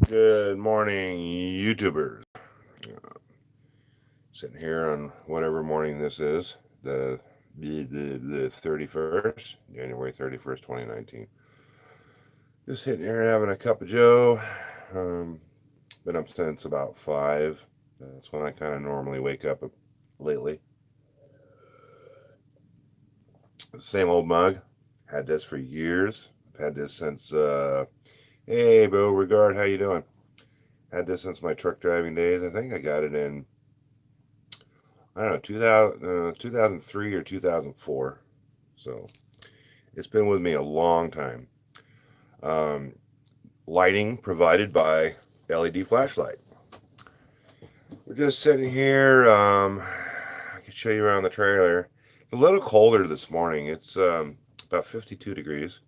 Good morning, YouTubers. Sitting here on whatever morning this is, the 31st, January 31st, 2019. Just sitting here having a cup of Joe. Um, been up since about 5. That's when I kind of normally wake up lately. Same old mug. Had this for years. I've had this since, hey, Bill Regard, how you doing? Had this since my truck driving days. I think I got it in I don't know, 2003 or 2004. So it's been with me a long time. Um, Lighting provided by LED flashlight. We're just sitting here. I can show you around the trailer. It's a little colder this morning. It's about 52 degrees.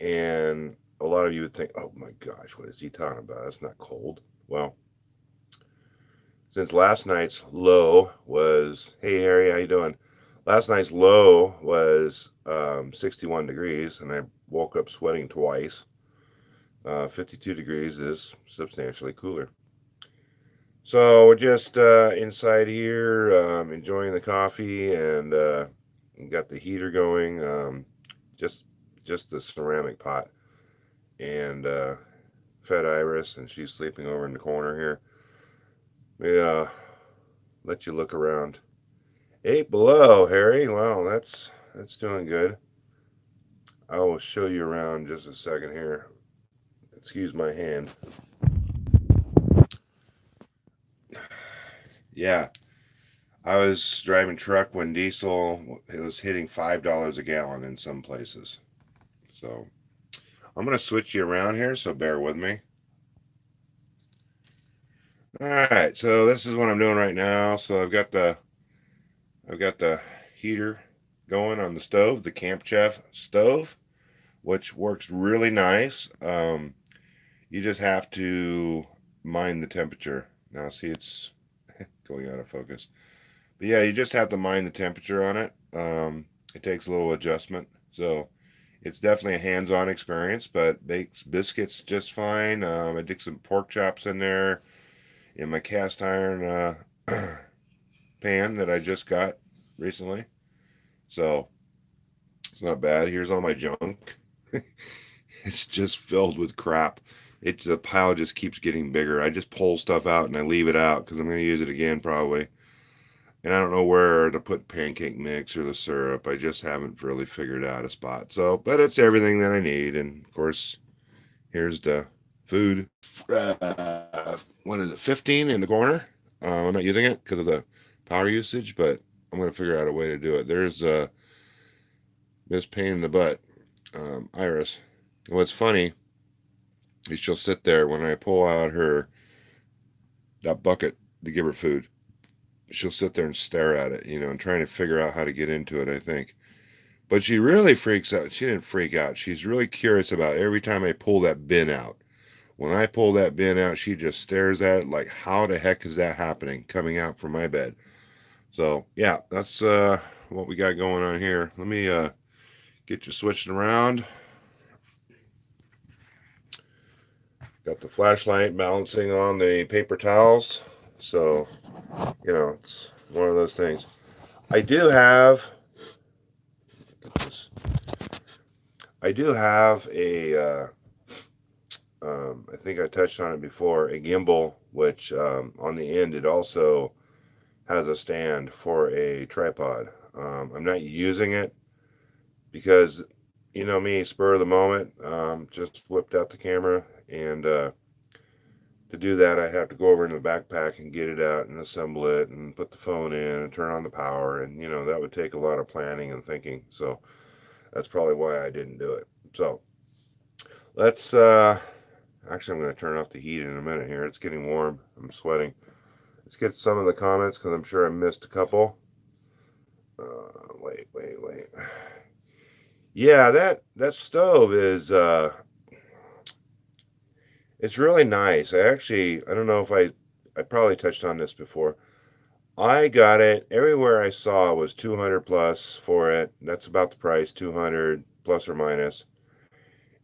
And a lot of you would think, oh my gosh, what is he talking about? It's not cold. Well, since last night's low was, hey Harry, how you doing? Last night's low was 61 degrees, and I woke up sweating twice. 52 degrees is substantially cooler. So we're just inside here, enjoying the coffee, and got the heater going. Just just the ceramic pot, and fed Iris, and she's sleeping over in the corner here. We let you look around. 8 below, Harry. Wow, that's doing good. I will show you around just a second here. Excuse my hand. Yeah, I was driving truck when diesel it was hitting $5 a gallon in some places. So I'm gonna switch you around here. So bear with me. All right. So this is what I'm doing right now. So I've got the heater going on the stove, the Camp Chef stove, which works really nice. You just have to mind the temperature. Now, see, it's going out of focus. But yeah, you just have to mind the temperature on it. It takes a little adjustment. So it's definitely a hands-on experience, but bakes biscuits just fine. I did some pork chops in there in my cast iron pan that I just got recently. So it's not bad. Here's all my junk. It's just filled with crap. The pile just keeps getting bigger. I just pull stuff out and I leave it out because I'm going to use it again probably. And I don't know where to put pancake mix or the syrup. I just haven't really figured out a spot. So, but it's everything that I need. And of course, here's the food. What is it? 15 in the corner. I'm not using it because of the power usage, but I'm going to figure out a way to do it. There's this pain in the butt, Iris. And what's funny is she'll sit there when I pull out that bucket to give her food. She'll sit there and stare at it, and trying to figure out how to get into it, I think. But she really freaks out. She didn't freak out. She's really curious about every time I pull that bin out. When I pull that bin out, she just stares at it like, how the heck is that happening coming out from my bed? So, yeah, that's what we got going on here. Let me get you switched around. Got the flashlight balancing on the paper towels. So, it's one of those things. I do have I do have I think I touched on it before, a gimbal, which on the end it also has a stand for a tripod. I'm not using it because, me, spur of the moment, just whipped out the camera, and to do that, I have to go over in the backpack and get it out and assemble it and put the phone in and turn on the power, and that would take a lot of planning and thinking. So that's probably why I didn't do it. So let's actually, I'm going to turn off the heat in a minute here. It's getting warm. I'm sweating. Let's get some of the comments because I'm sure I missed a couple. Wait. Yeah, that stove is it's really nice. I don't know if I probably touched on this before. I got it everywhere I saw was 200 plus for it. That's about the price, 200 plus or minus.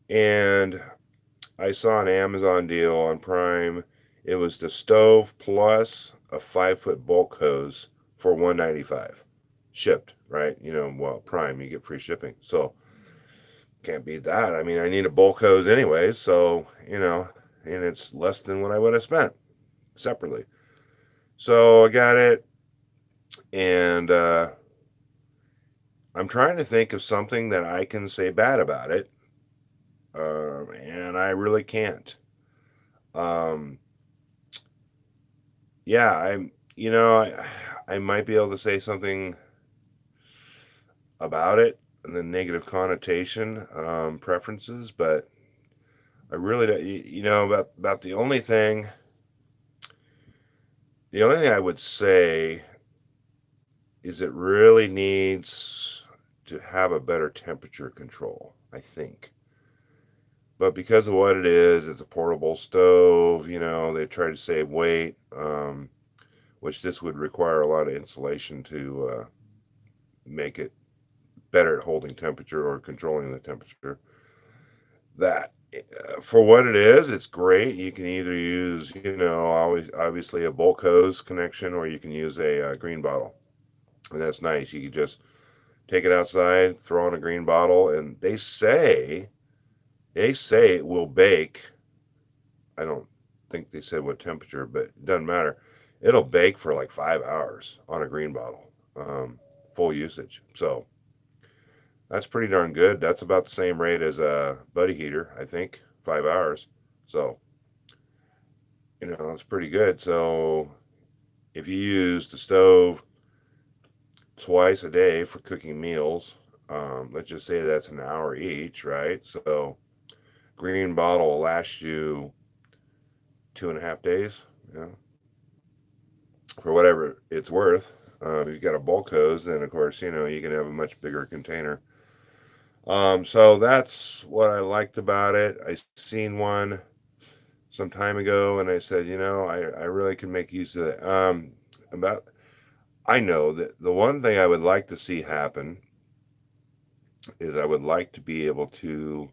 And I saw an Amazon deal on Prime. It was the stove plus a 5 foot bulk hose for $195, shipped. Right? Well, Prime, you get free shipping, so can't beat that. I mean, I need a bulk hose anyway, so and it's less than what I would have spent separately. So I got it, and I'm trying to think of something that I can say bad about it, and I really can't. Um, yeah, I might be able to say something about it and the negative connotation, preferences, but I really don't. About the only thing I would say is it really needs to have a better temperature control, I think. But because of what it is, it's a portable stove. They try to save weight, which this would require a lot of insulation to make it better at holding temperature or controlling the temperature. That for what it is, it's great. You can either use, always obviously a bulk hose connection, or you can use a green bottle, and that's nice. You can just take it outside, throw in a green bottle, and they say it will bake. I don't think they said what temperature, but it doesn't matter. It'll bake for like 5 hours on a green bottle, full usage. So that's pretty darn good. That's about the same rate as a buddy heater, I think, 5 hours. So it's pretty good. So if you use the stove twice a day for cooking meals, let's just say that's an hour each, right? So green bottle will last you 2.5 days, you know, for whatever it's worth. If you've got a bulk hose, then of course, you can have a much bigger container. So that's what I liked about it. I seen one some time ago, and I said, I really can make use of it. About I know that the one thing I would like to see happen is I would like to be able to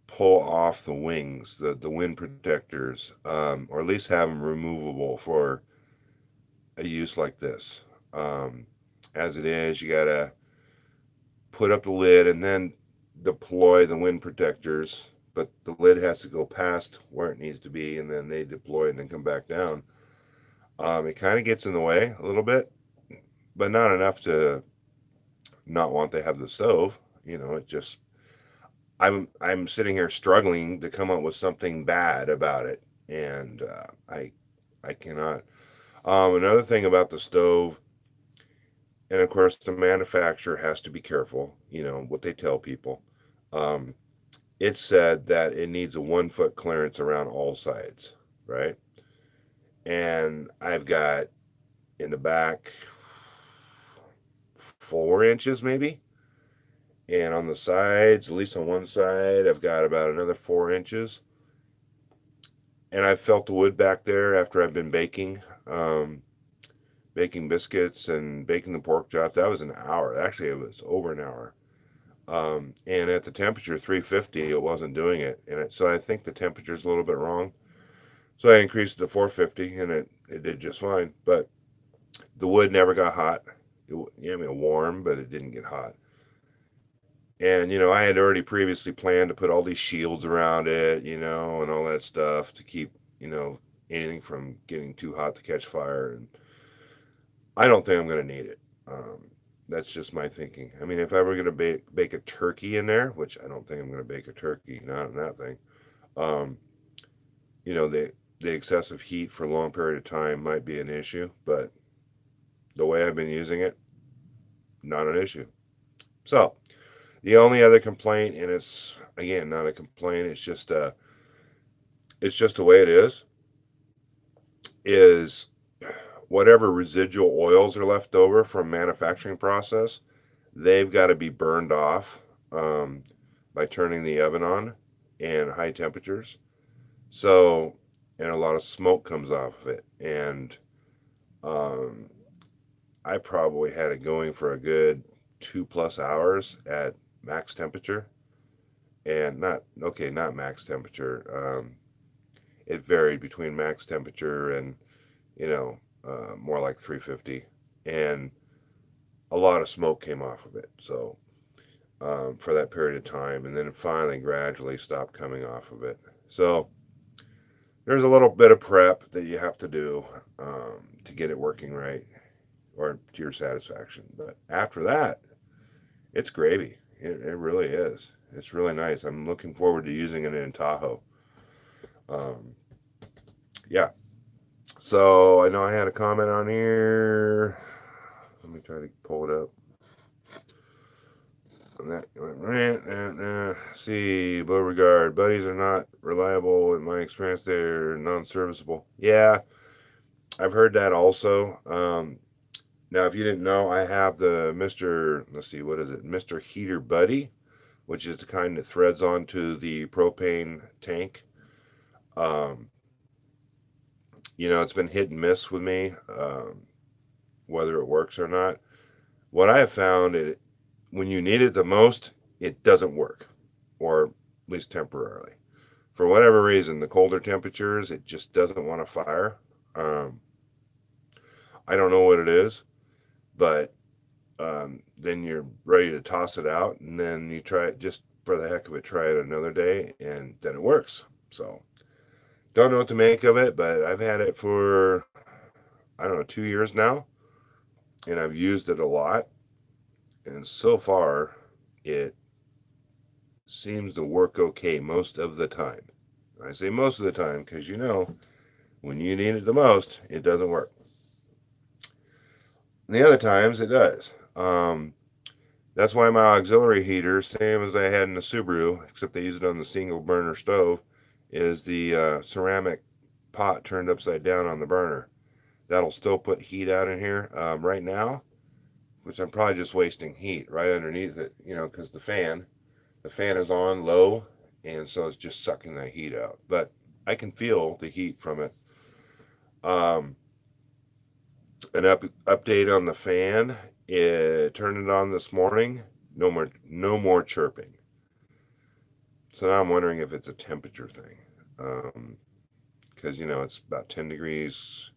pull off the wings, the wind protectors, or at least have them removable for a use like this. As it is, you gotta put up the lid and then deploy the wind protectors, but the lid has to go past where it needs to be, and then they deploy and then come back down. It kind of gets in the way a little bit, but not enough to not want to have the stove. It just I'm sitting here struggling to come up with something bad about it, and I cannot. Another thing about the stove, and of course the manufacturer has to be careful. What they tell people. Um, it said that it needs a 1 foot clearance around all sides, right? And I've got in the back 4 inches maybe, and on the sides, at least on one side, I've got about another 4 inches. And I've felt the wood back there after I've been baking biscuits and baking the pork chops. That was an hour. Actually, it was over an hour. And at the temperature 350, it wasn't doing it. So I think the temperature is a little bit wrong. So I increased it to 450, and it did just fine. But the wood never got hot. I mean, warm, but it didn't get hot. And I had already previously planned to put all these shields around it, and all that stuff to keep anything from getting too hot to catch fire. And I don't think I'm going to need it. That's just my thinking. I mean, if I were going to bake a turkey in there, which I don't think I'm going to bake a turkey, not in that thing. Um, the excessive heat for a long period of time might be an issue, but the way I've been using it, not an issue. So the only other complaint, and it's again not a complaint, it's just the way it is whatever residual oils are left over from manufacturing process, they've got to be burned off, by turning the oven on and high temperatures. So, and a lot of smoke comes off of it. And um, I probably had it going for a good 2+ hours at max temperature. and not max temperature. It varied between max temperature and you know more like 350, and a lot of smoke came off of it. So for that period of time, and then it finally gradually stopped coming off of it. So there's a little bit of prep that you have to do to get it working right or to your satisfaction. But after that, it's gravy. It really is. It's really nice. I'm looking forward to using it in Tahoe. Um, yeah. So I know I had a comment on here. Let me try to pull it up. See, Beauregard. Buddies are not reliable. In my experience, they're non-serviceable. Yeah, I've heard that also. Now, if you didn't know, I have the Mr. Let's see, what is it? Mr. Heater Buddy, which is the kind that threads onto the propane tank. Um, it's been hit and miss with me, whether it works or not. What I have found, when you need it the most, it doesn't work, or at least temporarily. For whatever reason, the colder temperatures, it just doesn't want to fire. I don't know what it is, but then you're ready to toss it out, and then you try it just for the heck of it, try it another day, and then it works. So, don't know what to make of it, but I've had it for, I don't know, 2 years now, and I've used it a lot, and so far, it seems to work okay most of the time. I say most of the time because when you need it the most, it doesn't work. And the other times, it does. That's why my auxiliary heater, same as I had in the Subaru, except they use it on the single burner stove, is the ceramic pot turned upside down on the burner. That'll still put heat out in here right now, which I'm probably just wasting heat right underneath it, because the fan is on low, and so it's just sucking that heat out. But I can feel the heat from it. An update on the fan. It turned it on this morning. No more chirping. So now I'm wondering if it's a temperature thing, because it's about 10 degrees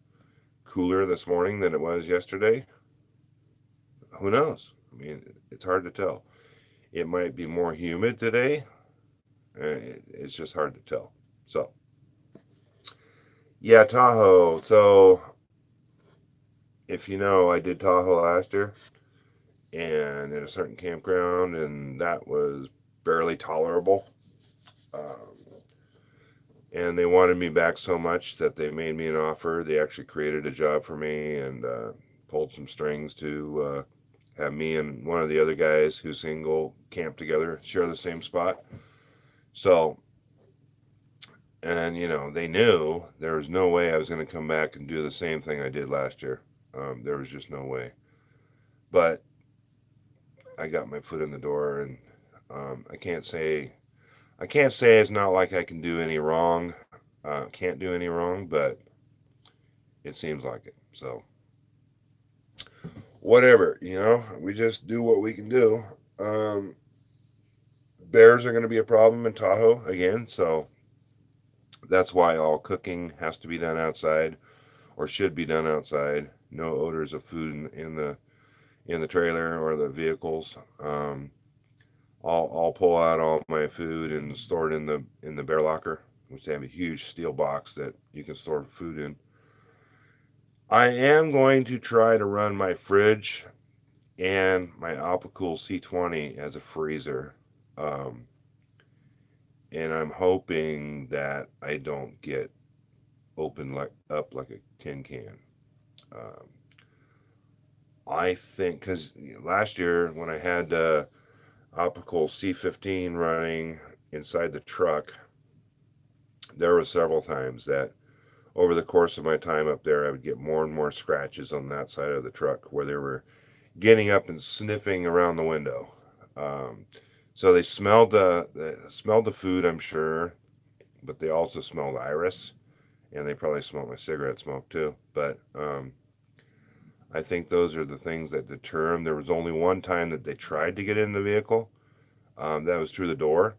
cooler this morning than it was yesterday. Who knows? I mean, it's hard to tell. It might be more humid today. It's just hard to tell. So, yeah, Tahoe. So, if you know, I did Tahoe last year, and in a certain campground, and that was barely tolerable. And they wanted me back so much that they made me an offer. They actually created a job for me and pulled some strings to have me and one of the other guys who's single camp together, share the same spot. So, and they knew there was no way I was going to come back and do the same thing I did last year. There was just no way. But I got my foot in the door, and I can't say it's not like I can do any wrong. Can't do any wrong, but it seems like it. So whatever, we just do what we can do. Bears are going to be a problem in Tahoe again, so that's why all cooking has to be done outside, or should be done outside. No odors of food in the trailer or the vehicles. I'll pull out all my food and store it in the bear locker, which they have a huge steel box that you can store food in. I am going to try to run my fridge and my Alpacool C20 as a freezer. And I'm hoping that I don't get opened up like a tin can. I think, because last year when I had Alpacool C15 running inside the truck, there were several times that over the course of my time up there, I would get more and more scratches on that side of the truck where they were getting up and sniffing around the window. So they smelled the food, I'm sure, but they also smelled iris, and they probably smelled my cigarette smoke too. But I think those are the things that deter them. There was only one time that they tried to get in the vehicle. That was through the door,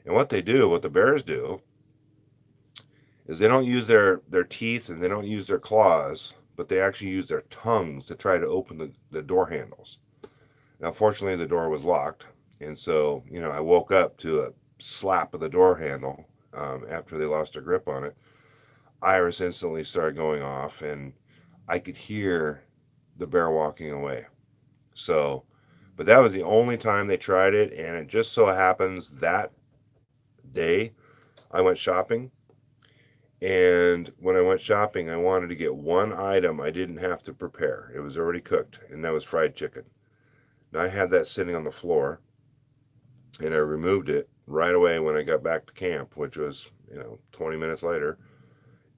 And what the bears do, is they don't use their teeth and they don't use their claws, but they actually use their tongues to try to open the door handles. Now, fortunately, the door was locked, and so, I woke up to a slap of the door handle after they lost their grip on it. Iris instantly started going off, and I could hear the bear walking away. So, but that was the only time they tried it, and it just so happens that day I went shopping. And when I went shopping, I wanted to get one item I didn't have to prepare. It was already cooked, and that was fried chicken. Now, I had that sitting on the floor, and I removed it right away when I got back to camp, which was, 20 minutes later.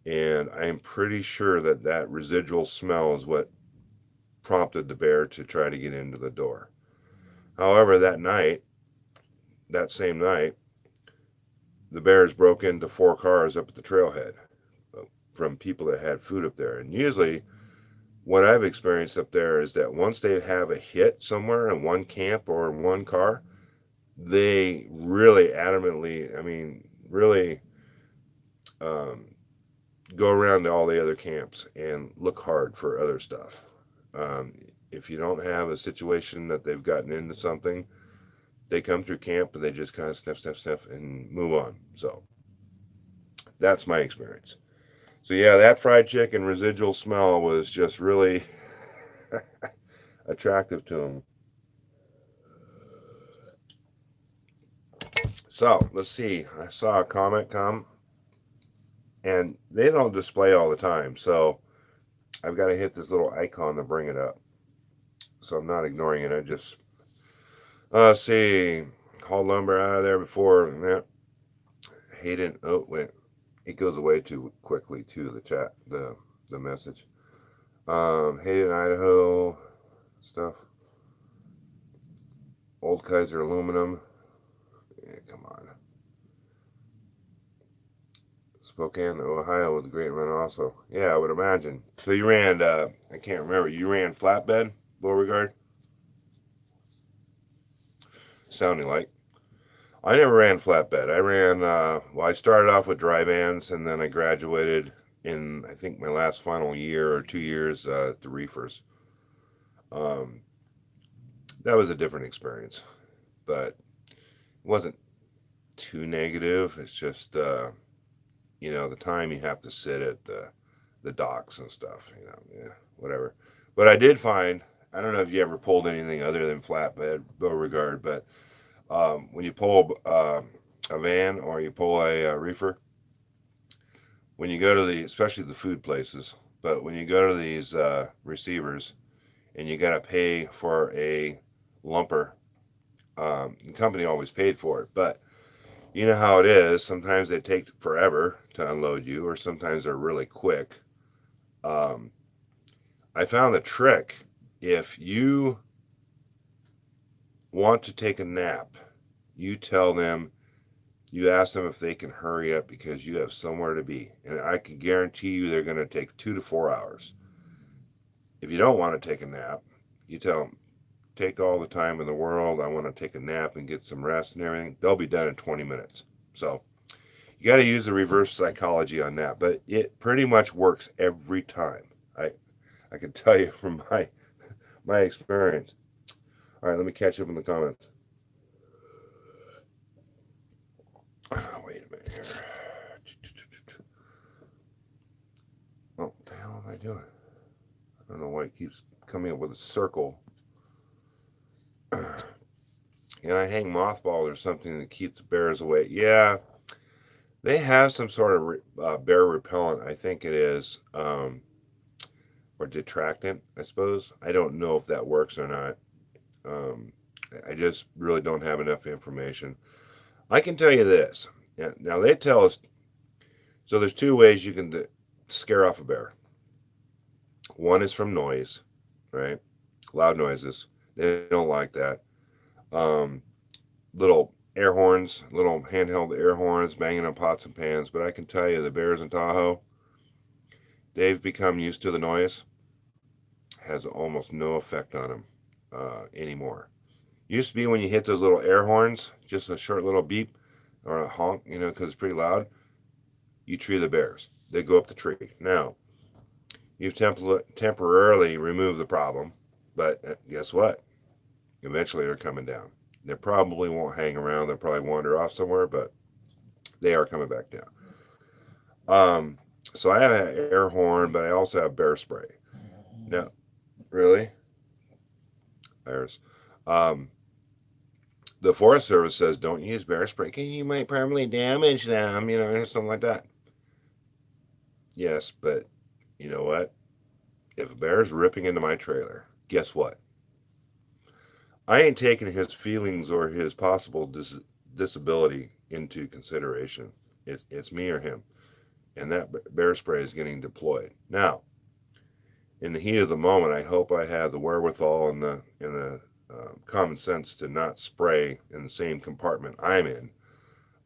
And I'm pretty sure that residual smell is what prompted the bear to try to get into the door. However, that same night, the bears broke into 4 cars up at the trailhead from people that had food up there. And usually, what I've experienced up there is that once they have a hit somewhere in one camp or in one car, they really adamantly, really go around to all the other camps and look hard for other stuff. If you don't have a situation that they've gotten into something, they come through camp and they just kind of sniff and move on. So that's my experience. So yeah, that fried chicken residual smell was just really attractive to them. So let's see. I saw a comment come, and they don't display all the time. So I've got to hit this little icon to bring it up. So I'm not ignoring it. I just see, haul lumber out of there before. Hayden. Oh wait, it goes away too quickly too. The chat, the message. Hayden, Idaho stuff. Old Kaiser aluminum. Yeah, come on. Spokane, Ohio with a great run also. Yeah, I would imagine. So you ran, I can't remember, you ran flatbed, Beauregard? Sounding like. I never ran flatbed. I ran, I started off with dry vans, and then I graduated in, I think, my last final year or 2 years to reefers. That was a different experience, but it wasn't too negative. It's just, the time you have to sit at the docks and stuff, whatever. But I did find, I don't know if you ever pulled anything other than flatbed, Beauregard, but when you pull a van or you pull a reefer, when you go to especially the food places, but when you go to these receivers and you got to pay for a lumper, the company always paid for it, but you know how it is. Sometimes they take forever to unload you, or sometimes they're really quick. I found the trick. If you want to take a nap, you ask them if they can hurry up because you have somewhere to be. And I can guarantee you they're going to take 2 to 4 hours. If you don't want to take a nap, you tell them, take all the time in the world. I want to take a nap and get some rest and everything. They'll be done in 20 minutes. So you got to use the reverse psychology on that, but it pretty much works every time. I can tell you from my experience. All right, let me catch up in the comments. Oh, wait a minute here. Oh, what the hell am I doing? I don't know why it keeps coming up with a circle. And I hang mothballs or something to keep the bears away. Yeah, they have some sort of bear repellent, I think it is, or detractant, I suppose. I don't know if that works or not. I just really don't have enough information. I can tell you this. Now they tell us, so there's 2 ways you can scare off a bear. One is from noise, right? Loud noises. They don't like that. Little air horns, little handheld air horns banging on pots and pans. But I can tell you, the bears in Tahoe, they've become used to the noise. Has almost no effect on them anymore. Used to be when you hit those little air horns, just a short little beep, or a honk, because it's pretty loud, you tree the bears. They go up the tree. Now, you've temporarily removed the problem, but guess what? Eventually they're coming down. They probably won't hang around. They'll probably wander off somewhere, but they are coming back down. So I have an air horn, but I also have bear spray. No, really? There's. Um, the Forest Service says don't use bear spray because you might permanently damage them, or something like that. Yes, but you know what? If a bear is ripping into my trailer, guess what? I ain't taking his feelings or his possible disability into consideration. It's me or him, and that bear spray is getting deployed now. In the heat of the moment, I hope I have the wherewithal and the common sense to not spray in the same compartment I'm in,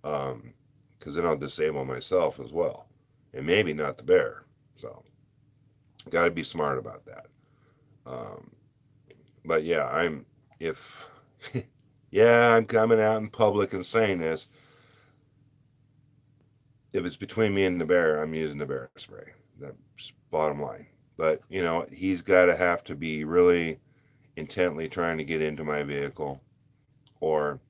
because then I'll disable myself as well, and maybe not the bear. So, got to be smart about that. Um, but yeah, if yeah, I'm coming out in public and saying this. If it's between me and the bear, I'm using the bear spray. That's bottom line. But he's got to have to be really intently trying to get into my vehicle, or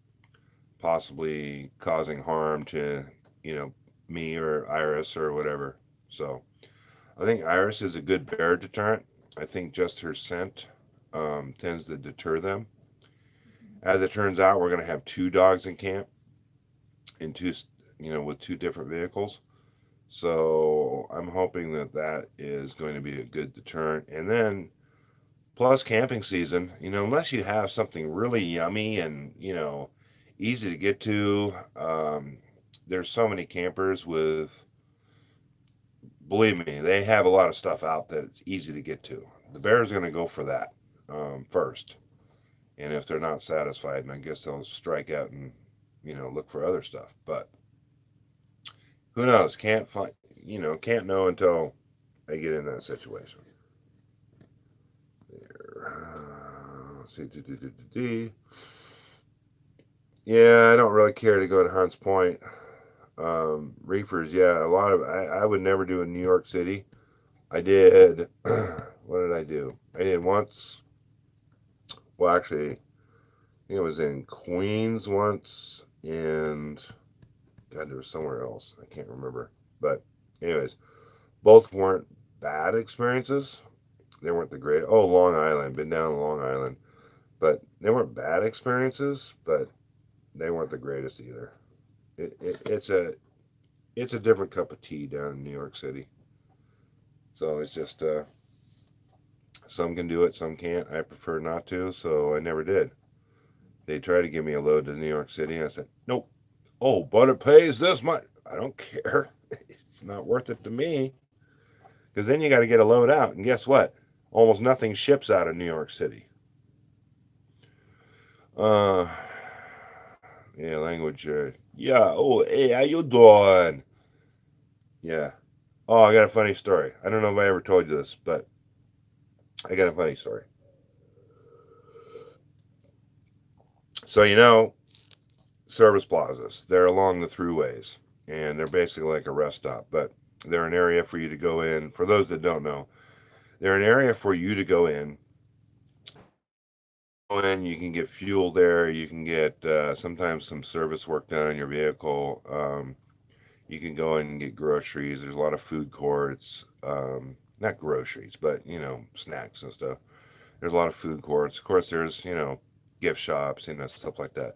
possibly causing harm to you know me or Iris or whatever. So I think Iris is a good bear deterrent. I think just her scent tends to deter them. As it turns out, we're going to have two dogs in camp, in two, with two different vehicles. So I'm hoping that is going to be a good deterrent. And then plus camping season, unless you have something really yummy and easy to get to, there's so many campers with. Believe me, they have a lot of stuff out that's easy to get to. The bear's going to go for that first, and if they're not satisfied, and I guess they'll strike out and look for other stuff. But who knows? Can't find, can't know until I get in that situation. Let's see. Yeah, I don't really care to go to Hunts Point. Reefers, yeah, a lot of. I would never do in New York City. I did. What did I do? I did once. Well, actually, I think it was in Queens once, and God, there was somewhere else. I can't remember. But, anyways, both weren't bad experiences. They weren't the great. Oh, Long Island. Been down Long Island, but they weren't bad experiences. But they weren't the greatest either. It's a different cup of tea down in New York City. So it's just some can do it, some can't. I prefer not to, so I never did. They tried to give me a load to New York City, and I said, nope. Oh, but it pays this much. I don't care. It's not worth it to me. Because then you got to get a load out, and guess what? Almost nothing ships out of New York City. Uh, yeah, language. Yeah. Oh, hey, how you doing? Yeah. Oh, I got a funny story. I don't know if I ever told you this, but I got a funny story. So service plazas. They're along the throughways, and they're basically like a rest stop. But they're an area for you to go in. For those that don't know, they're an area for you to go in. You can get fuel there. You can get sometimes some service work done on your vehicle. You can go in and get groceries. There's a lot of food courts. Not groceries, but snacks and stuff. There's a lot of food courts. Of course, there's gift shops and stuff like that.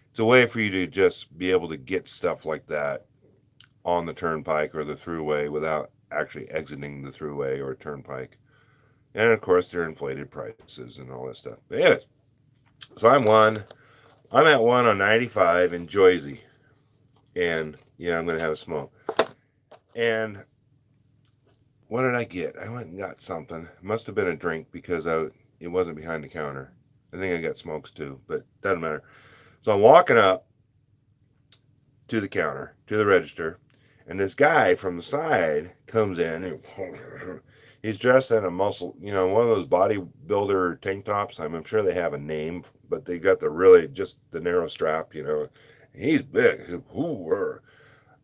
It's a way for you to just be able to get stuff like that on the turnpike or the throughway without actually exiting the throughway or turnpike. And of course, there are inflated prices and all that stuff. But anyways, so I'm at one on 95 in Jersey, and yeah, I'm gonna have a smoke. And what did I get? I went and got something. It must have been a drink because it wasn't behind the counter. I think I got smokes too, but doesn't matter. So I'm walking up to the counter, to the register, and this guy from the side comes in. And he's dressed in a muscle, one of those bodybuilder tank tops. I'm sure they have a name, but they got the really just the narrow strap, He's big. Ooh,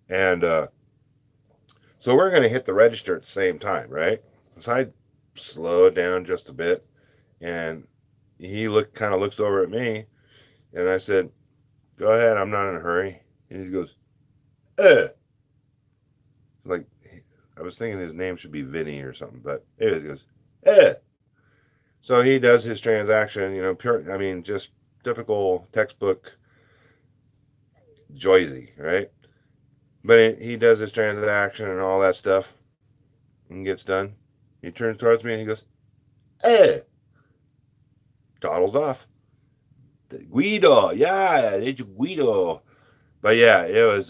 and so we're going to hit the register at the same time, right? So I slow it down just a bit, and he kind of looks over at me, and I said, "Go ahead, I'm not in a hurry." And he goes, "Eh." Like, I was thinking his name should be Vinny or something, but anyway, he goes, "Eh." So he does his transaction, pure. I mean, just typical textbook Joyzy, right? But he does his transaction and all that stuff, and gets done. He turns towards me and he goes, "Eh." Toddles off. Guido, yeah, it's Guido. But yeah, it was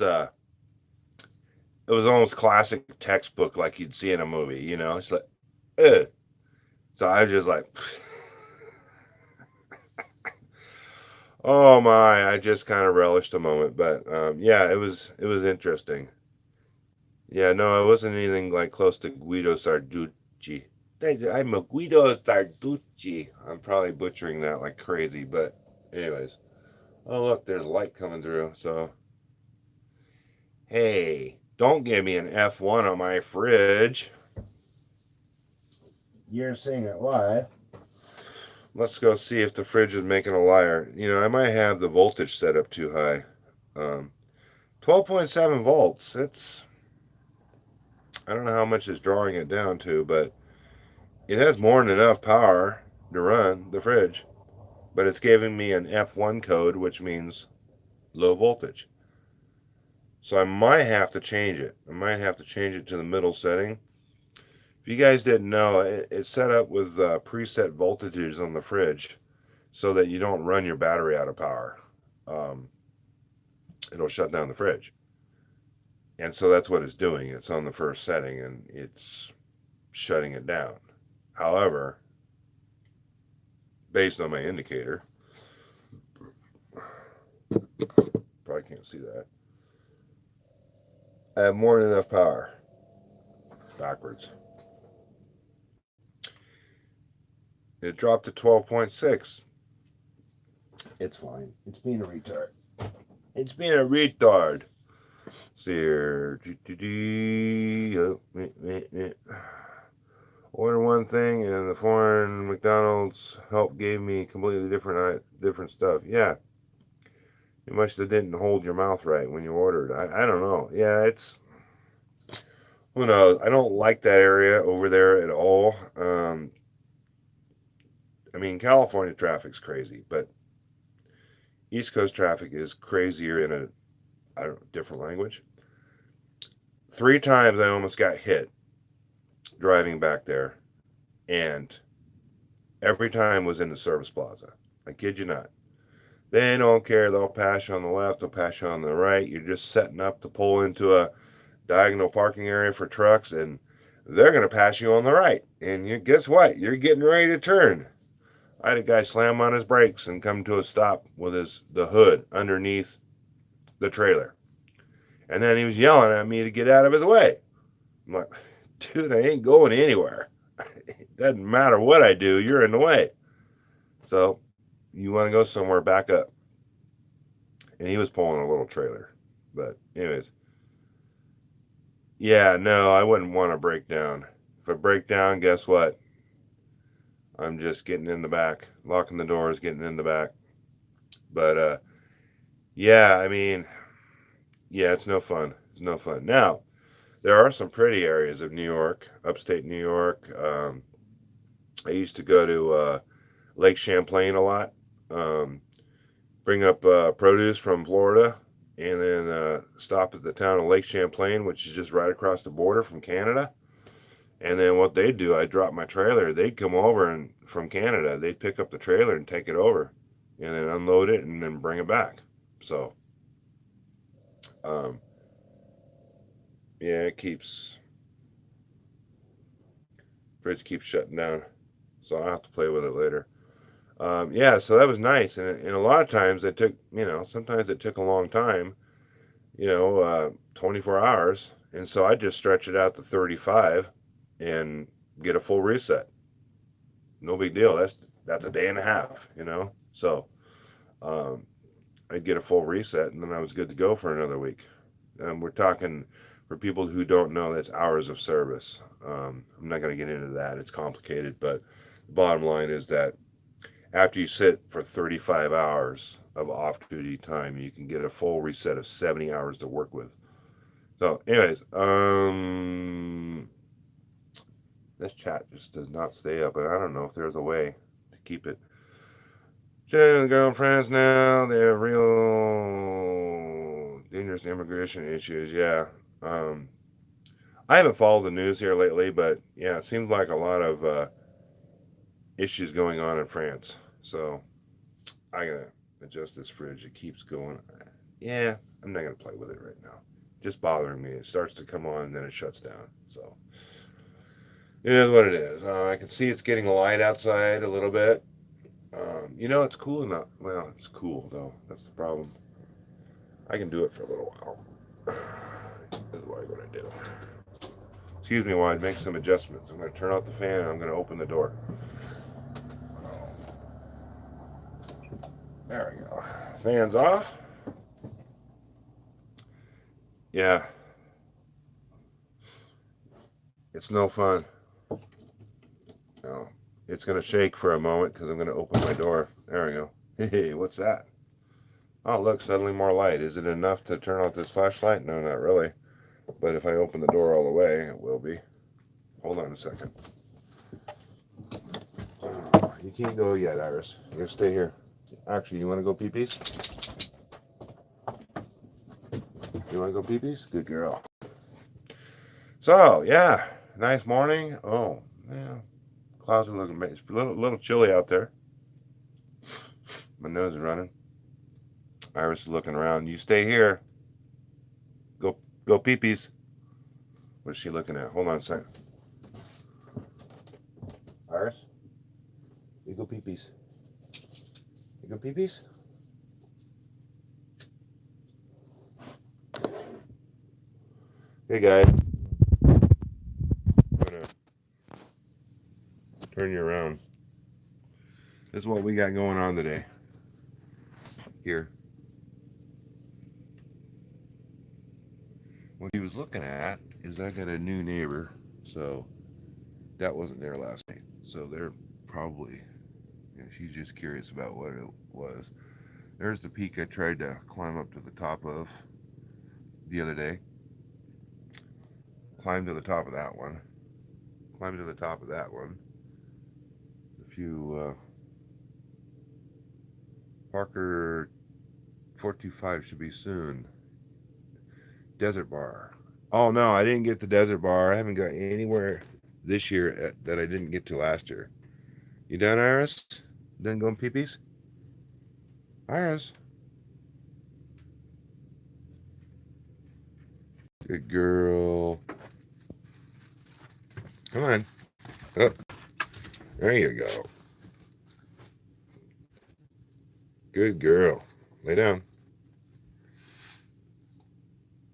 almost classic textbook like you'd see in a movie, It's like, eh. So I was just like, oh my, I just kind of relished the moment. But yeah, it was interesting. Yeah, no, it wasn't anything like close to Guido Sarducci. I'm a Guido Sarducci. I'm probably butchering that like crazy, but anyways. Oh look, there's light coming through. So hey, don't give me an F1 on my fridge. You're seeing it live. Let's go see if the fridge is making a liar. I might have the voltage set up too high. 12.7 volts. I don't know how much it's drawing it down to, but it has more than enough power to run the fridge. But it's giving me an F1 code, which means low voltage. So I might have to change it. I might have to change it to the middle setting. If you guys didn't know, it's set up with preset voltages on the fridge so that you don't run your battery out of power. Um, it'll shut down the fridge. And so that's what it's doing. It's on the first setting and it's shutting it down. However, based on my indicator, probably can't see that, I have more than enough power. Backwards. It dropped to 12.6. It's fine. It's being a retard. It's being a retard. See here. Order one thing and the foreign McDonald's help gave me completely different stuff. Yeah. You must have didn't hold your mouth right when you ordered. I don't know. Yeah, who knows? I don't like that area over there at all. I mean, California traffic's crazy, but East Coast traffic is crazier in a different language. 3 times I almost got hit driving back there, and every time was in the service plaza. I kid you not. They don't care. They'll pass you on the left. They'll pass you on the right. You're just setting up to pull into a diagonal parking area for trucks, and they're going to pass you on the right. And guess what? You're getting ready to turn. I had a guy slam on his brakes and come to a stop with the hood underneath the trailer. And then he was yelling at me to get out of his way. I'm like, dude, I ain't going anywhere. It doesn't matter what I do, you're in the way. So you want to go somewhere, back up. And he was pulling a little trailer. But anyways, yeah, no, I wouldn't want to break down. If I break down, guess what? I'm just getting in the back, locking the doors, getting in the back. But yeah, I mean, yeah, it's no fun. It's no fun. Now, there are some pretty areas of New York, upstate New York. I used to go to Lake Champlain a lot. Bring up produce from Florida, and then stop at the town of Lake Champlain, which is just right across the border from Canada. And then what they'd do, I'd drop my trailer. They'd come over and from Canada, they'd pick up the trailer and take it over, and then unload it and then bring it back. So, um, yeah, fridge keeps shutting down. So I'll have to play with it later. Yeah, so that was nice, and a lot of times it took, sometimes it took a long time, 24 hours, and so I just stretch it out to 35 and get a full reset. No big deal. That's a day and a half. So, um, I'd get a full reset, and then I was good to go for another week. We're talking, for people who don't know, that's hours of service. I'm not going to get into that. It's complicated, but the bottom line is that after you sit for 35 hours of off-duty time, you can get a full reset of 70 hours to work with. So, anyways, this chat just does not stay up, and I don't know if there's a way to keep it. Jay and girlfriends now, they have real dangerous immigration issues. Yeah. I haven't followed the news here lately, but yeah, it seems like a lot of issues going on in France. So I gotta adjust this fridge. It keeps going. Yeah, I'm not gonna play with it right now. Just bothering me. It starts to come on and then it shuts down. So it is what it is. I can see it's getting light outside a little bit. It's cool enough. Well, it's cool though. That's the problem. I can do it for a little while. This is what I'm gonna do. Excuse me while I make some adjustments. I'm gonna turn off the fan and I'm gonna open the door. There we go. Fan's off. Yeah. It's no fun. No. It's going to shake for a moment because I'm going to open my door. There we go. Hey, what's that? Oh, look, suddenly more light. Is it enough to turn off this flashlight? No, not really. But if I open the door all the way, it will be. Hold on a second. Oh, you can't go yet, Iris. You stay here. Actually, you want to go pee-pees? You want to go pee-pees? Good girl. So, yeah. Nice morning. Oh, yeah. Clouds are looking bad. It's a little chilly out there. My nose is running. Iris is looking around. You stay here. Go pee-pees. What is she looking at? Hold on a second. Iris? You go pee-pees. You go pee-pees? Hey, guys. I'm going to turn you around. This is what we got going on today. Here. What he was looking at is I got a new neighbor, so that wasn't there last night. So they're probably, she's just curious about what it was. There's the peak I tried to climb up to the top of the other day. Climbed to the top of that one. Climbed to the top of that one. A few Parker 425 should be soon. Desert bar. Oh no, I didn't get the desert bar. I haven't got anywhere this year that I didn't get to last year. You done, Iris? Done going pee-pees? Iris? Good girl. Come on. Up. There you go. Good girl. Lay down.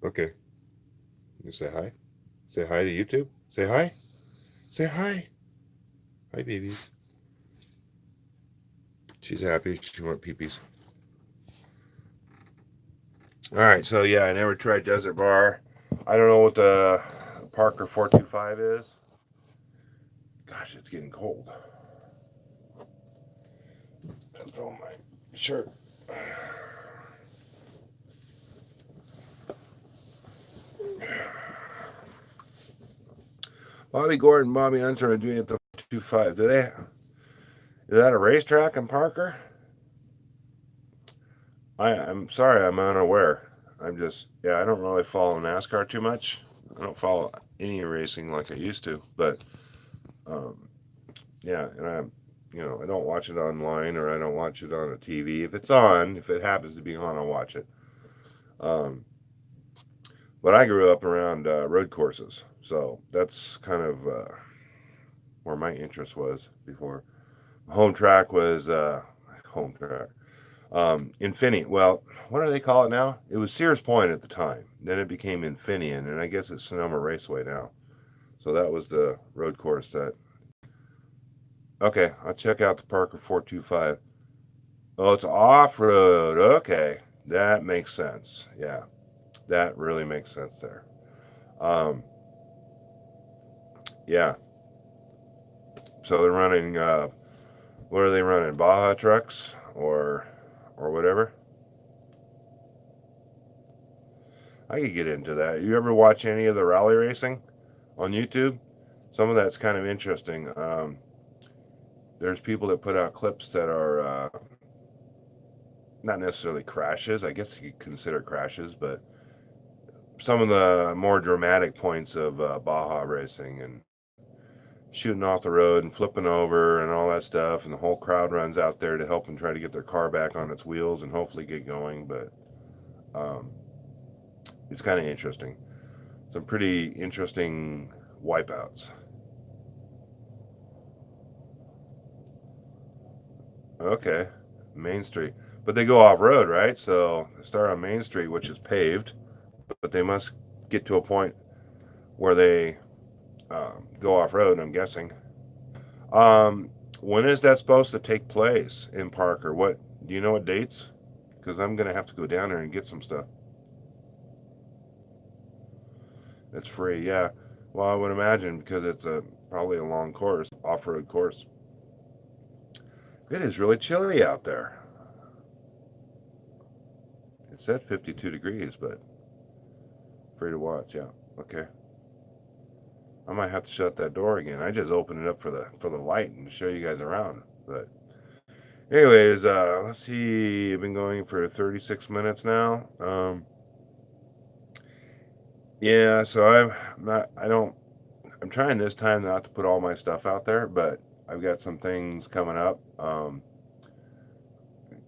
Okay. You say hi? Say hi to YouTube? Say hi? Say hi. Hi, babies. She's happy. She wants pee-pees. Alright, so yeah, I never tried Desert Bar. I don't know what the Parker 425 is. Gosh, it's getting cold. I'll throw my shirt. Bobby Gordon, Bobby Unser are doing it the 425. Is that a racetrack in Parker? I'm sorry, I'm unaware. I don't really follow NASCAR too much. I don't follow any racing like I used to, but yeah, and I don't watch it online or I don't watch it on a TV. If it's on, if it happens to be on, I'll watch it. But I grew up around road courses, so that's kind of where my interest was before. Home track was home track. Infineon. Well, what do they call it now? It was Sears Point at the time. Then it became Infineon, and I guess it's Sonoma Raceway now. So that was the road course that. Okay, I'll check out the Parker 425. Oh, it's off-road. Okay. That makes sense. Yeah, that really makes sense there. Um, yeah. So they're running. What are they running? Baja trucks or whatever. I could get into that. You ever watch any of the rally racing on YouTube? Some of that's kind of interesting. There's people that put out clips that are not necessarily crashes. I guess you could consider crashes, but some of the more dramatic points of Baja racing and shooting off the road and flipping over and all that stuff. And the whole crowd runs out there to help them try to get their car back on its wheels and hopefully get going. But um, it's kind of interesting. Some pretty interesting wipeouts. Okay, Main Street. But they go off road, right? So they start on Main Street, which is paved, but they must get to a point where they go off road, I'm guessing. When is that supposed to take place in Parker? What do you know what dates? Because I'm gonna have to go down there and get some stuff. It's free, yeah. Well, I would imagine because it's a probably a long course, off-road course. It is really chilly out there. It said 52 degrees, but free to watch. Yeah. Okay. I might have to shut that door again. I just opened it up for the light and show you guys around. But anyways, let's see. I've been going for 36 minutes now. Yeah. So I'm not. I don't. I'm trying this time not to put all my stuff out there, but I've got some things coming up.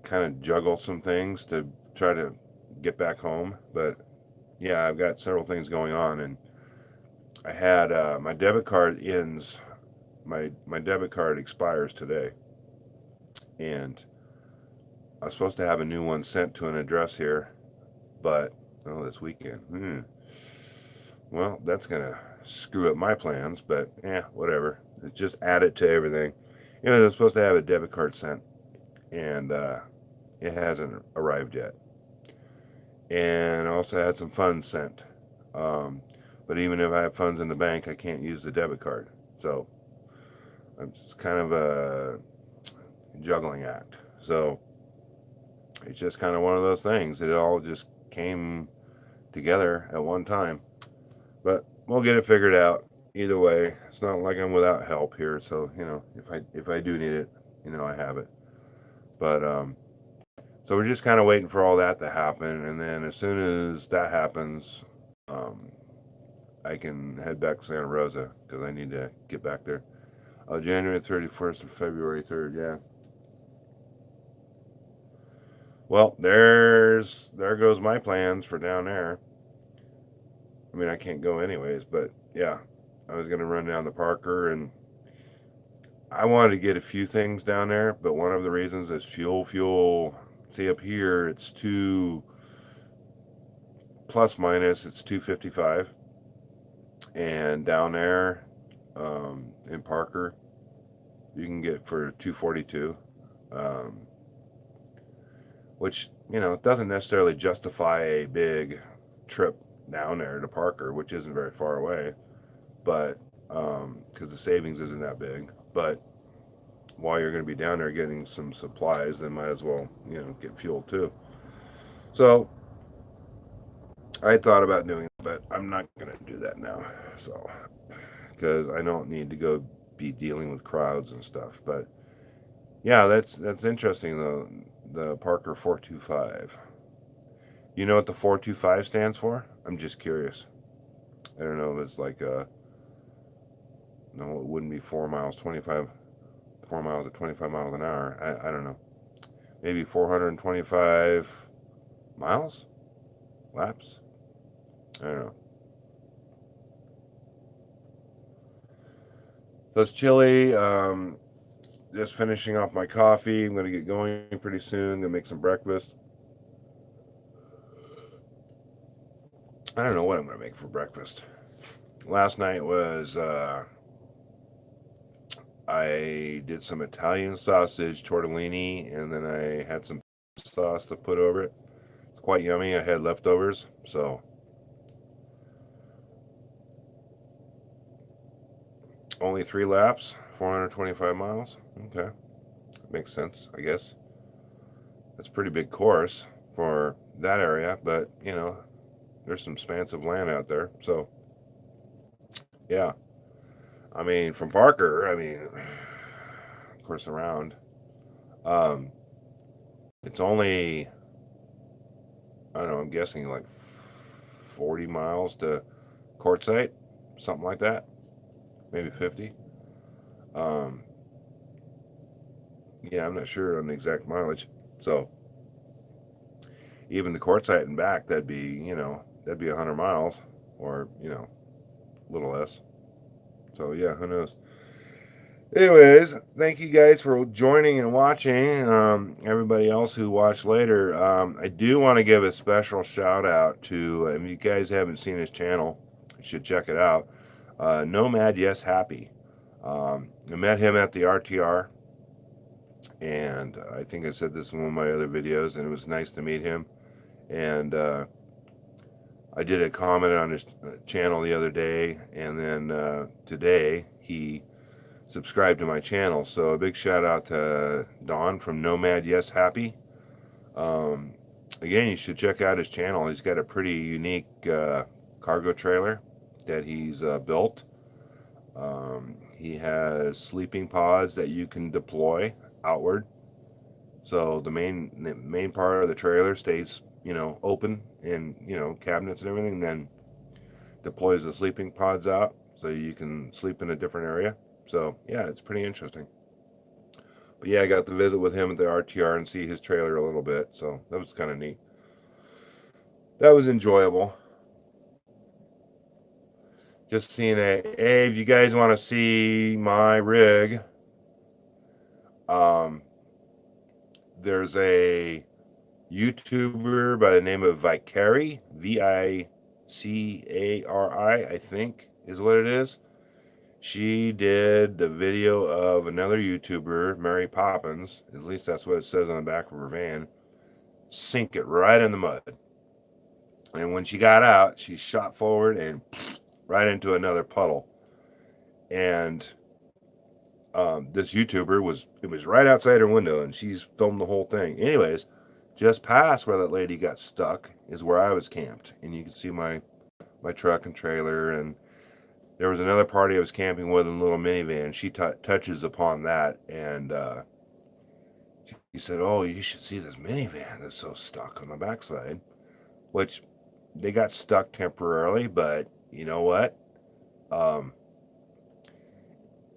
Kind of juggle some things to try to get back home. But yeah, I've got several things going on, and I had my debit card ends. My debit card expires today, and I was supposed to have a new one sent to an address here, but oh, this weekend. Well, that's gonna screw up my plans, but yeah, whatever. It's just add it to everything. You know, they're supposed to have a debit card sent, and it hasn't arrived yet. And I also had some funds sent. Um, but even if I have funds in the bank, I can't use the debit card. So it's kind of a juggling act. So it's just kind of one of those things. It all just came together at one time. But we'll get it figured out. Either way, it's not like I'm without help here. So you know, if I do need it, you know, I have it. But so we're just kind of waiting for all that to happen, and then as soon as that happens, um, I can head back to Santa Rosa because I need to get back there. January 31st or February 3rd, yeah. Well, there goes my plans for down there. I mean, I can't go anyways, but yeah, I was gonna run down to Parker, and I wanted to get a few things down there, but one of the reasons is fuel. Fuel. See up here, it's two plus minus. It's 255, and down there in Parker, you can get for 242, um, which you know doesn't necessarily justify a big trip down there to Parker, which isn't very far away, but because the savings isn't that big. But while you're going to be down there getting some supplies, then might as well you know get fuel too. So I thought about doing it, but I'm not going to do that now. So because I don't need to go be dealing with crowds and stuff. But yeah, that's interesting though. The Parker 425. You know what the 425 stands for? I'm just curious. I don't know if it's like no, it wouldn't be 4 miles, 25, 4 miles at 25 miles an hour. I don't know. Maybe 425 miles? Laps? I don't know. So it's chilly. Just finishing off my coffee. I'm going to get going pretty soon. Going to make some breakfast. I don't know what I'm going to make for breakfast. Last night was I did some Italian sausage tortellini, and then I had some sauce to put over it. quite yummy. I had leftovers, so only 3 laps, 425 miles. Okay, makes sense, I guess. That's a pretty big course for that area, but you know, there's some expansive land out there. So yeah, I mean, from Parker, I mean, of course, around. Um, it's only, I don't know, I'm guessing like 40 miles to Quartzsite, something like that, maybe 50. Um, yeah, I'm not sure on the exact mileage. So even the Quartzsite and back, that'd be, you know, that'd be 100 miles, or you know, a little less. So yeah, who knows? Anyways, thank you guys for joining and watching. Everybody else who watched later, I do want to give a special shout out to, if you guys haven't seen his channel, you should check it out. Nomad Yes Happy. I met him at the RTR, and I think I said this in one of my other videos, and it was nice to meet him. And I did a comment on his channel the other day, and then today he subscribe to my channel. So a big shout out to Don from Nomad Yes Happy. Um, Again, you should check out his channel. He's got a pretty unique cargo trailer that he's built. He has sleeping pods that you can deploy outward. So the main part of the trailer stays, you know, open, and you know, cabinets and everything. Then deploys the sleeping pods out so you can sleep in a different area. So yeah, it's pretty interesting. But yeah, I got to visit with him at the RTR and see his trailer a little bit, so that was kind of neat. That was enjoyable. Just seeing hey, if you guys want to see my rig, um, there's a YouTuber by the name of Vicari, Vicari, I think is what it is. She did the video of another YouTuber, Mary Poppins, at least that's what it says on the back of her van, sink it right in the mud. And when she got out, she shot forward and right into another puddle. And this YouTuber it was right outside her window, and she's filmed the whole thing. Anyways, just past where that lady got stuck is where I was camped, and you can see my truck and trailer. And there was another party I was camping with in a little minivan. She touches upon that, and he said, "Oh, you should see this minivan that's so stuck on the backside," which they got stuck temporarily, but you know what? Um,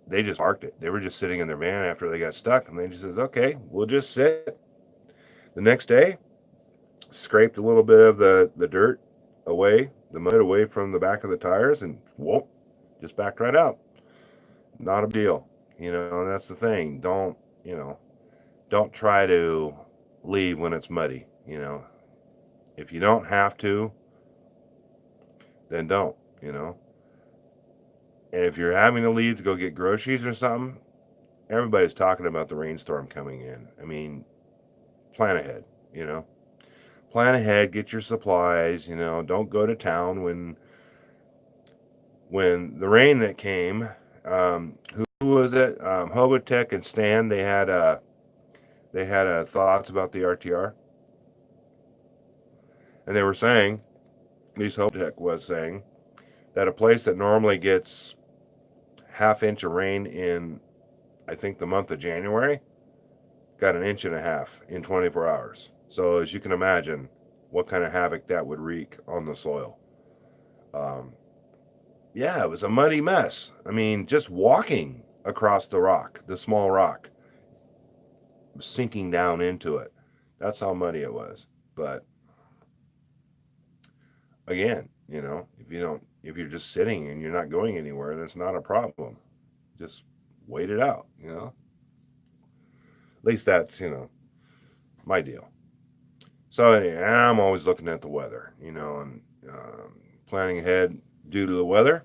they just parked it. They were just sitting in their van after they got stuck, and they just says, "Okay, we'll just sit." The next day, scraped a little bit of the dirt away, the mud away from the back of the tires, and whoop, just backed right out. Not a deal, you know. And that's the thing. Don't try to leave when it's muddy. You know, if you don't have to, then don't. You know. And if you're having to leave to go get groceries or something, everybody's talking about the rainstorm coming in. I mean, plan ahead, you know. Plan ahead, get your supplies, you know. Don't go to town when the rain that came. Who was it? Hobotech and Stan. They had thoughts about the RTR, and they were saying, at least Hobotech was saying, that a place that normally gets half-inch of rain in, I think, the month of January, got an inch and a half in 24 hours. So as you can imagine, what kind of havoc that would wreak on the soil. Um, yeah, it was a muddy mess. I mean, just walking across the rock, the small rock, sinking down into it. That's how muddy it was. But again, you know, if you're just sitting and you're not going anywhere, that's not a problem. Just wait it out, you know. At least that's, you know, my deal. So anyway, I'm always looking at the weather, you know, and planning ahead due to the weather.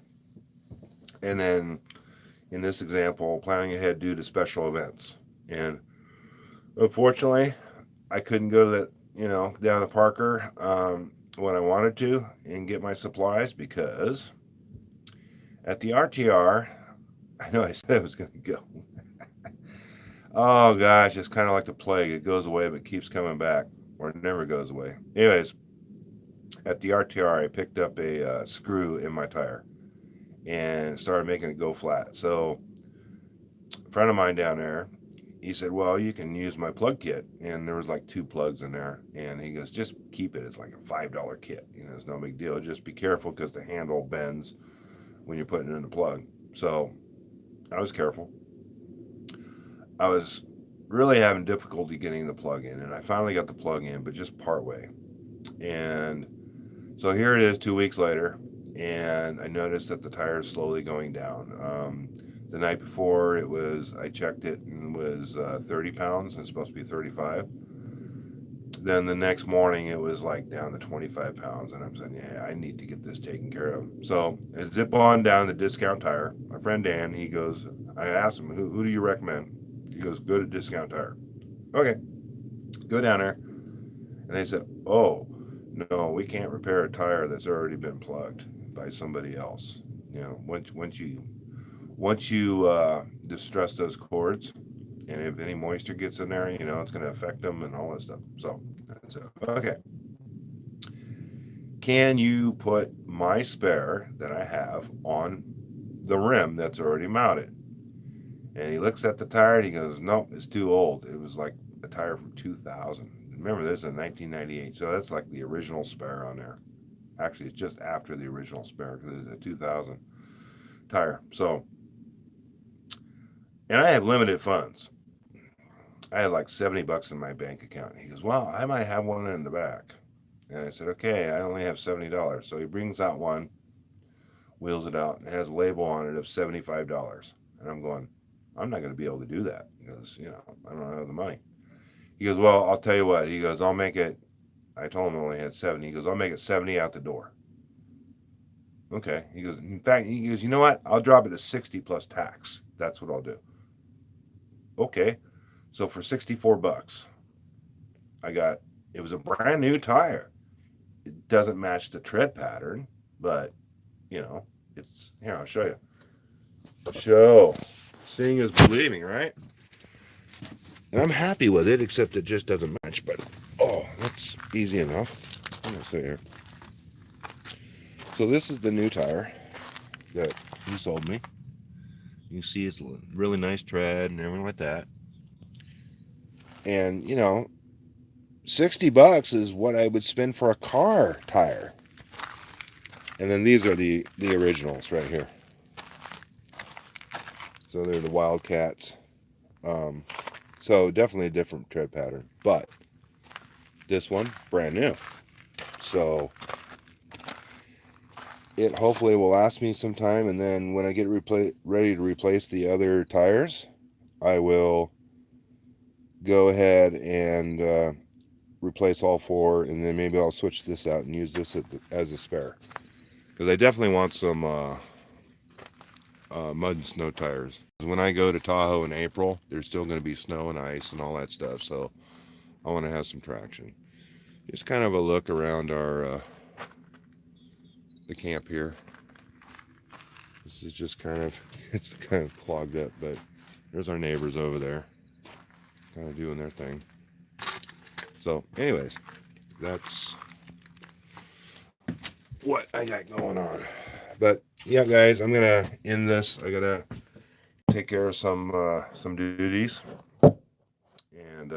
And then in this example, planning ahead due to special events. And unfortunately, I couldn't go to down to Parker when I wanted to and get my supplies because at the RTR, I know I said I was going to go. Oh gosh, it's kind of like the plague. It goes away but keeps coming back, or it never goes away. Anyways, at the RTR, I picked up a screw in my tire and started making it go flat. So a friend of mine down there, he said, well, you can use my plug kit. And there was like 2 plugs in there. And he goes, just keep it. It's like a $5 kit. It's no big deal. Just be careful because the handle bends when you're putting it in the plug. So I was careful. I was really having difficulty getting the plug in. And I finally got the plug in, but just part way. And so here it is 2 weeks later. And I noticed that the tire is slowly going down. The night before I checked it and was 30 pounds. It's supposed to be 35. Then the next morning it was like down to 25 pounds. And I'm saying, yeah, I need to get this taken care of. So I zip on down to Discount Tire. My friend Dan, I asked him, who do you recommend? He goes, go to Discount Tire. Okay, go down there. And they said, oh, no, we can't repair a tire that's already been plugged by somebody else. Once you distress those cords, and if any moisture gets in there, it's going to affect them and all that stuff. So I said, okay, can you put my spare that I have on the rim that's already mounted? And he looks at the tire and he goes, nope, it's too old. It was like a tire from 2000. Remember, this is a 1998, so that's like the original spare on there. Actually, it's just after the original spare because it's a 2000 tire. So, and I have limited funds. I had like $70 in my bank account. He goes, well, I might have one in the back. And I said, okay, I only have $70. So he brings out one, wheels it out, and has a label on it of $75. And I'm going, I'm not going to be able to do that because, I don't have the money. He goes, well, I'll tell you what. He goes, I'll make it. I told him I only had 70. He goes, I'll make it 70 out the door. Okay. He goes, in fact, you know what? I'll drop it to 60 plus tax. That's what I'll do. Okay. So for $64, it was a brand new tire. It doesn't match the tread pattern, but, it's, here, I'll show you. Seeing is believing, right? And I'm happy with it, except it just doesn't match. But, that's easy enough. I'm going to sit here. So this is the new tire that he sold me. You can see it's a really nice tread and everything like that. And, $60 is what I would spend for a car tire. And then these are the originals right here. So they're the Wildcats. So definitely a different tread pattern. But this one, brand new. So it hopefully will last me some time. And then when I get ready to replace the other tires, I will go ahead and replace all 4. And then maybe I'll switch this out and use this as a spare. Because I definitely want some mud and snow tires. When I go to Tahoe in April, there's still going to be snow and ice and all that stuff, so I want to have some traction. Just kind of a look around the camp here. This is just it's kind of clogged up, but there's our neighbors over there, kind of doing their thing. So, anyways, that's what I got going on. But yeah, guys, I'm gonna end this. I gotta take care of some duties, and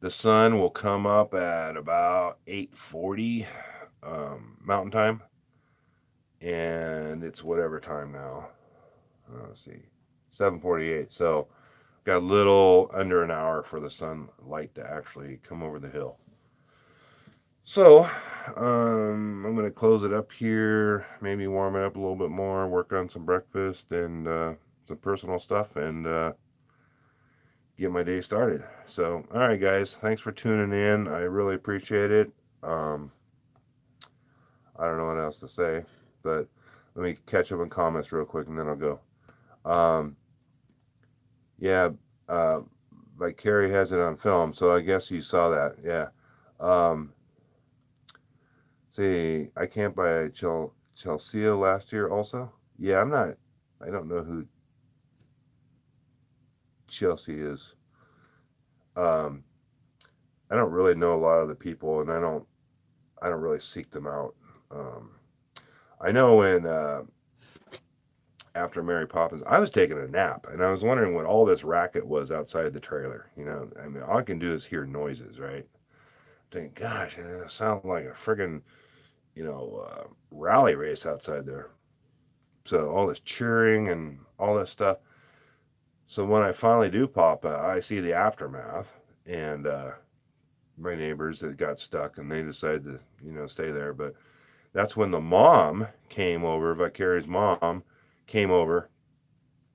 the sun will come up at about 8:40 Mountain Time, and it's whatever time now. Let's see, 7:48. So got a little under an hour for the sunlight to actually come over the hill. So, I'm going to close it up here, maybe warm it up a little bit more, work on some breakfast and some personal stuff, and get my day started. So, all right, guys, thanks for tuning in. I really appreciate it. I don't know what else to say, but let me catch up on comments real quick, and then I'll go. Yeah, like Carrie has it on film, so I guess you saw that. Yeah. Um, see, I can't buy Chelsea last year also. Yeah, I'm not. I don't know who Chelsea is. Um, I don't really know a lot of the people, and I don't really seek them out. Um, I know when after Mary Poppins, I was taking a nap, and I was wondering what all this racket was outside the trailer. I mean, all I can do is hear noises, right? Think, gosh, it sounds like a friggin' rally race outside there. So all this cheering and all this stuff. So when I finally do pop, I see the aftermath, and my neighbors that got stuck, and they decided to stay there. But that's when the mom came over. Vicarious mom came over,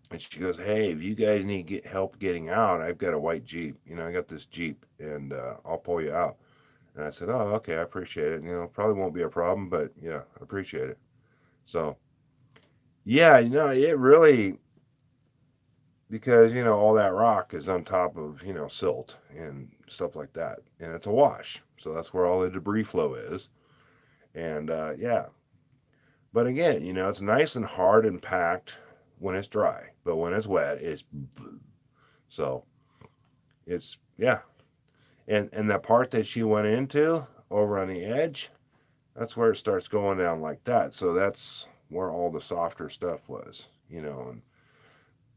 and she goes, "Hey, if you guys need help getting out, I've got a white Jeep. I got this Jeep, and I'll pull you out." And I said, "Oh, okay, I appreciate it. Probably won't be a problem, but yeah, I appreciate it." So yeah, it really, because all that rock is on top of silt and stuff like that, and it's a wash, so that's where all the debris flow is. And yeah, but again, it's nice and hard and packed when it's dry, but when it's wet, it's so it's yeah. And that part that she went into over on the edge, that's where it starts going down like that. So that's where all the softer stuff was. And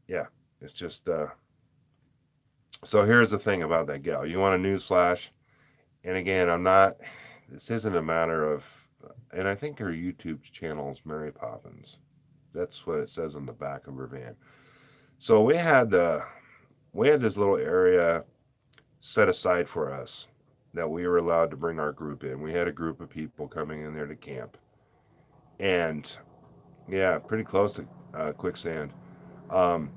yeah, it's just so here's the thing about that gal. You want a news flash? And again, I'm not. This isn't a matter of. And I think her YouTube channel is Mary Poppins. That's what it says on the back of her van. So we had this little area set aside for us that we were allowed to bring our group in. We had a group of people coming in there to camp, and yeah, pretty close to quicksand. Um,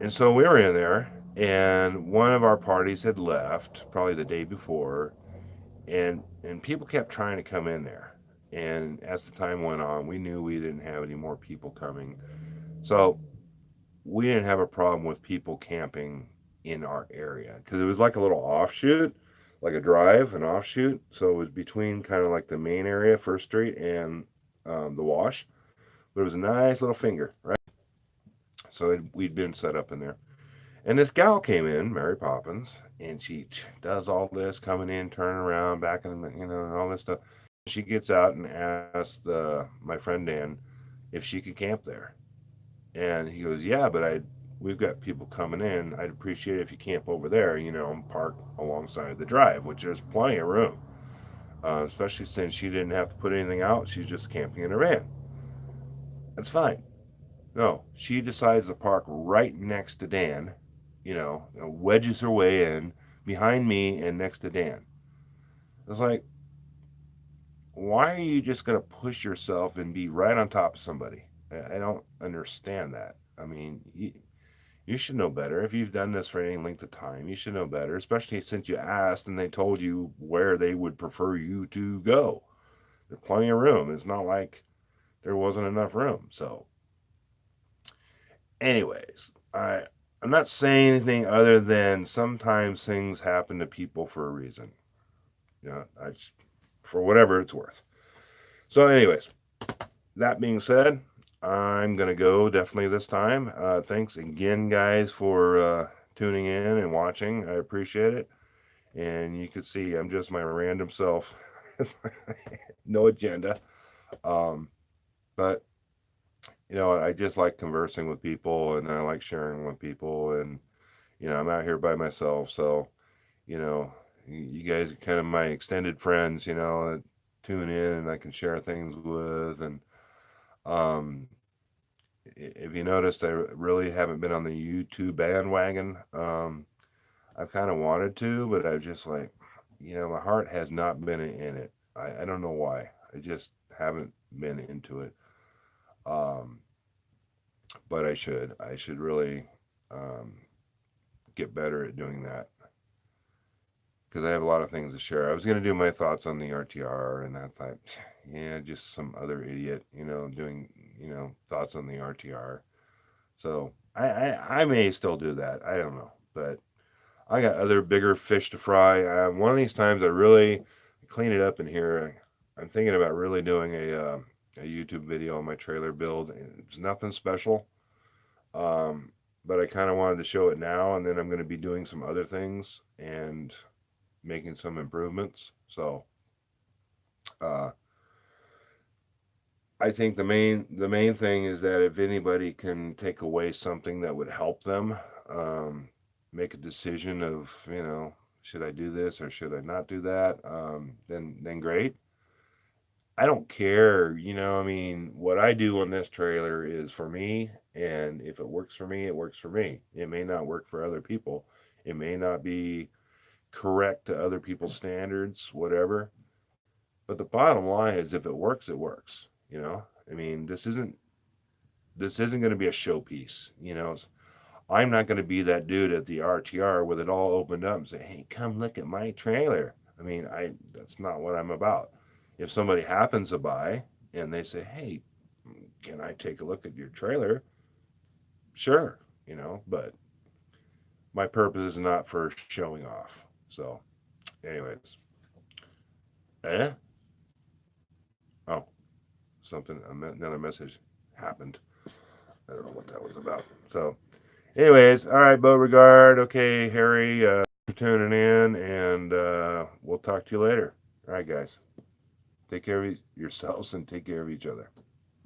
and so we were in there, and one of our parties had left probably the day before, and people kept trying to come in there. And as the time went on, we knew we didn't have any more people coming, so we didn't have a problem with people camping in our area because it was like a little offshoot, like a drive, an offshoot. So it was between kind of like the main area, First Street, and the wash. But it was a nice little finger, right? So we'd been set up in there. And this gal came in, Mary Poppins, and she does all this, coming in, turning around, back in, and all this stuff. She gets out and asks my friend Dan if she could camp there. And he goes, "Yeah, but we've got people coming in. I'd appreciate it if you camp over there, and park alongside the drive, which there's plenty of room. Especially since she didn't have to put anything out. She's just camping in her van. That's fine." No, she decides to park right next to Dan, wedges her way in behind me and next to Dan. It's like, why are you just going to push yourself and be right on top of somebody? I don't understand that. I mean, you should know better. If you've done this for any length of time, you should know better, especially since you asked and they told you where they would prefer you to go. There's plenty of room. It's not like there wasn't enough room. So, anyways, I'm not saying anything other than sometimes things happen to people for a reason. For whatever it's worth. So, anyways, that being said, I'm gonna go definitely this time. Thanks again, guys, for tuning in and watching. I appreciate it. And you can see I'm just my random self, no agenda. Um, but I just like conversing with people, and I like sharing with people, and I'm out here by myself, so you know, you guys are kind of my extended friends, that tune in and I can share things with, and um, if you noticed, I really haven't been on the YouTube bandwagon. I've kind of wanted to, but I just like, my heart has not been in it. I don't know why. I just haven't been into it. Um, but I should. I should really um, get better at doing that because I have a lot of things to share. I was going to do my thoughts on the RTR, and that's like, yeah, just some other idiot, doing, thoughts on the RTR. So I may still do that. I don't know. But I got other bigger fish to fry. One of these times I really clean it up in here. I'm thinking about really doing a YouTube video on my trailer build. It's nothing special, but I kind of wanted to show it now, and then I'm going to be doing some other things and making some improvements. So uh, I think the main thing is that if anybody can take away something that would help them um, make a decision of, should I do this or should I not do that, then great. I don't care, I mean, what I do on this trailer is for me, and if it works for me, it works for me. It may not work for other people. It may not be correct to other people's standards, whatever. But the bottom line is if it works, it works. I mean, this isn't going to be a showpiece. I'm not going to be that dude at the RTR with it all opened up and say, "Hey, come look at my trailer." I mean, that's not what I'm about. If somebody happens to buy and they say, "Hey, can I take a look at your trailer?" Sure, but my purpose is not for showing off. So, anyways, eh? Oh, another message happened. I don't know what that was about. So, anyways, all right, Beauregard. Okay, Harry, for tuning in, and we'll talk to you later. All right, guys. Take care of yourselves and take care of each other.